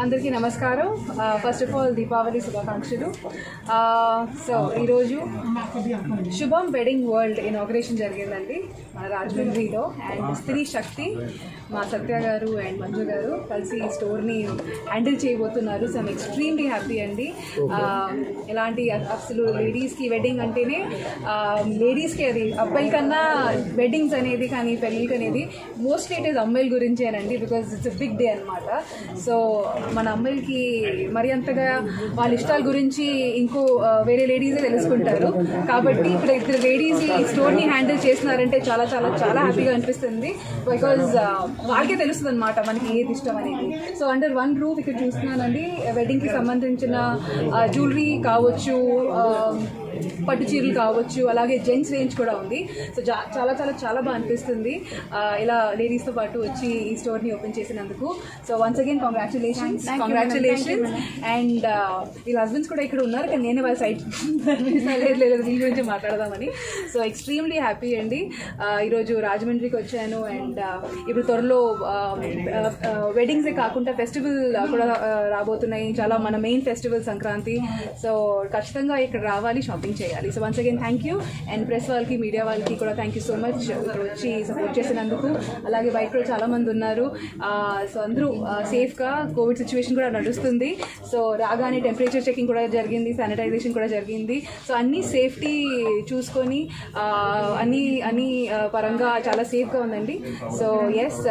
అందరికీ నమస్కారం. First of all Deepavali శుభాకాంక్షలు. సో ఈరోజు శుభం వెడ్డింగ్ వరల్డ్ ఇనాగ్రేషన్ జరిగిందండి మన రాజమండ్రిలో. అండ్ స్త్రీ శక్తి మా సత్య గారు అండ్ మంజు గారు కలిసి ఈ స్టోర్ని హ్యాండిల్ చేయబోతున్నారు. సో ఐమ్ ఎక్స్ట్రీమ్లీ హ్యాపీ అండి. ఎలాంటి అసలు లేడీస్కి వెడ్డింగ్ అంటేనే లేడీస్కి అది అబ్బాయిల కన్నా వెడ్డింగ్స్ అనేది కానీ పెళ్ళిళ్ళకి అనేది మోస్ట్లీ ఇట్ ఈస్ అమ్మాయిల గురించేనండి. Because it's a big day అనమాట. సో మన అమ్మాయిలకి మరి అంతగా వాళ్ళ ఇష్టాల గురించి ఇంకో వేరే లేడీసే తెలుసుకుంటారు. కాబట్టి ఇక్కడ ఇద్దరు లేడీస్ ఈ స్టోర్ని హ్యాండిల్ చేస్తున్నారంటే చాలా చాలా చాలా హ్యాపీగా అనిపిస్తుంది. బికాజ్ వాళ్ళకే తెలుస్తుంది అనమాట మనకి ఏది ఇష్టం అనేది. సో అండర్ వన్ రూఫ్ ఇక్కడ చూస్తున్నానండి. వెడ్డింగ్కి సంబంధించిన జ్యువెలరీ కావచ్చు, పట్టు చీరలు కావచ్చు, అలాగే జెంట్స్ రేంజ్ కూడా ఉంది. సో చాలా చాలా చాలా బాగా అనిపిస్తుంది ఇలా లేడీస్తో పాటు వచ్చి ఈ స్టోర్ని ఓపెన్ చేసినందుకు. So once again congratulations. And వీళ్ళ హస్బెండ్స్ కూడా ఇక్కడ ఉన్నారు, కానీ నేను వాళ్ళ సైడ్ లేదు వీళ్ళ గురించి మాట్లాడదామని. సో ఎక్స్ట్రీమ్లీ హ్యాపీ అండి. ఈరోజు రాజమండ్రికి వచ్చాను. అండ్ ఇప్పుడు త్వరలో వెడ్డింగ్సే కాకుండా ఫెస్టివల్ కూడా రాబోతున్నాయి. చాలా మన మెయిన్ ఫెస్టివల్ సంక్రాంతి. సో ఖచ్చితంగా ఇక్కడ రావాలి, షాపింగ్ చేయాలి. So once again thank you. And press వాళ్ళకి, మీడియా వాళ్ళకి కూడా థ్యాంక్ యూ సో మచ్ ఇక్కడ వచ్చి సపోర్ట్ చేసినందుకు. అలాగే బయట కూడా చాలామంది ఉన్నారు. సో అందరూ సేఫ్గా, కోవిడ్ సిచ్యువేషన్ కూడా నడుస్తుంది. సో రాగానే టెంపరేచర్ చెకింగ్ కూడా జరిగింది, శానిటైజేషన్ కూడా జరిగింది. సో అన్నీ సేఫ్టీ చూసుకొని అన్ని పరంగా చాలా సేఫ్గా ఉందండి. So yes,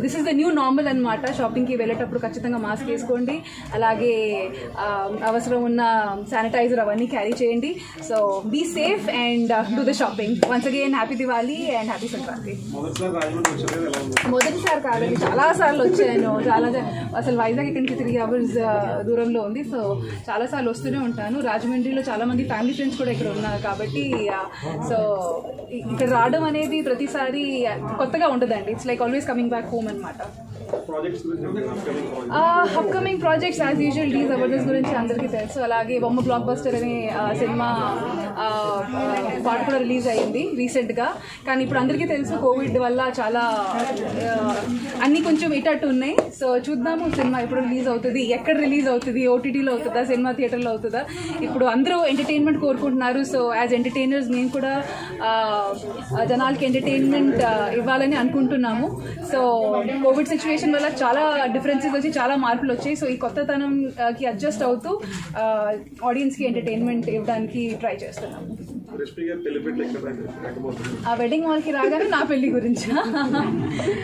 this is the new normal అనమాట. షాపింగ్కి వెళ్ళేటప్పుడు ఖచ్చితంగా మాస్క్ వేసుకోండి, అలాగే అవసరం ఉన్న శానిటైజర్ అవన్నీ క్యారీ చేయండి. So be safe and do the shopping. Once again happy Diwali and happy Sankranti. మొదటిసారి కాదండి, చాలా సార్లు వచ్చాను. అసలు వైజాగ్ ఇక్కడి నుంచి 3 hours దూరంలో ఉంది. సో చాలాసార్లు వస్తూనే ఉంటాను. రాజమండ్రిలో చాలా మంది ఫ్యామిలీ ఫ్రెండ్స్ కూడా ఇక్కడ ఉన్నారు కాబట్టి సో ఇక్కడ రావడం అనేది ప్రతిసారి కొత్తగా ఉండదండి. It's like always coming back home అనమాట. Upcoming projects as usual Dhee Jabardasth గురించి అందరికీ తెలుసు. అలాగే బొమ్మ బ్లాక్ బస్టర్ అనే సినిమా పాట కూడా రిలీజ్ అయ్యింది రీసెంట్గా. కానీ ఇప్పుడు అందరికీ తెలుసు కోవిడ్ వల్ల చాలా అన్నీ కొంచెం ఇటట్టు ఉన్నాయి. సో చూద్దాము సినిమా ఎప్పుడు రిలీజ్ అవుతుంది, ఎక్కడ రిలీజ్ అవుతుంది, ఓటీటీలో అవుతుందా, సినిమా థియేటర్లో అవుతుందా. ఇప్పుడు అందరూ ఎంటర్టైన్మెంట్ కోరుకుంటున్నారు. సో యాజ్ ఎంటర్టైనర్స్ మేము కూడా జనాలకి ఎంటర్టైన్మెంట్ ఇవ్వాలని అనుకుంటున్నాము. సో కోవిడ్ సిచ్యువేషన్ వల్ల చాలా డిఫరెన్సెస్ వచ్చి చాలా మార్పులు వచ్చాయి. సో ఈ కొత్తతనంకి అడ్జస్ట్ అవుతూ ఆడియన్స్కి ఎంటర్టైన్మెంట్ ఇవ్వడానికి ట్రై చేస్తున్నాము. ఆ వెడ్డింగ్ మాల్కి రాగానే నా పెళ్లి గురించి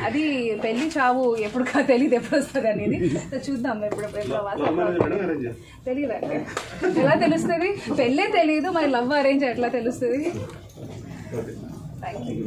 అది పెళ్లి చావు ఎప్పుడు తెలియదు ఎప్పుడు వస్తుంది అనేది. సో చూద్దాం ఎప్పుడు తెలియదండి. ఎలా తెలుస్తుంది? పెళ్ళే తెలియదు, మరి లవ్ అరేంజ్ ఎట్లా తెలుస్తుంది? Thank you.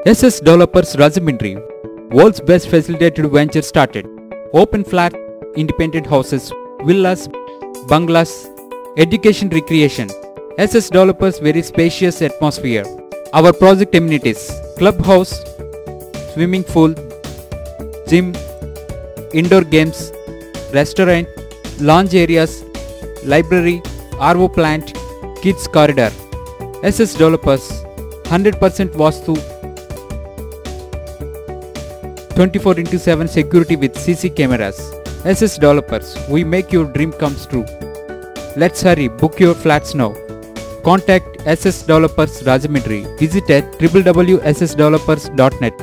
SS Developers Rajahmundry, world's best facilitated venture started. Open flat, independent houses, villas, bungalows, education recreation. SS Developers very spacious atmosphere. Our project amenities: clubhouse, swimming pool, gym, indoor games, restaurant, lounge areas, library, RO plant, kids corridor. SS Developers 100% Vastu, 24/7 security with CC cameras. SS Developers, we make your dream comes true. Let's hurry, book your flats now. Contact SS Developers Rajahmundry. Visit at www.ssdevelopers.net.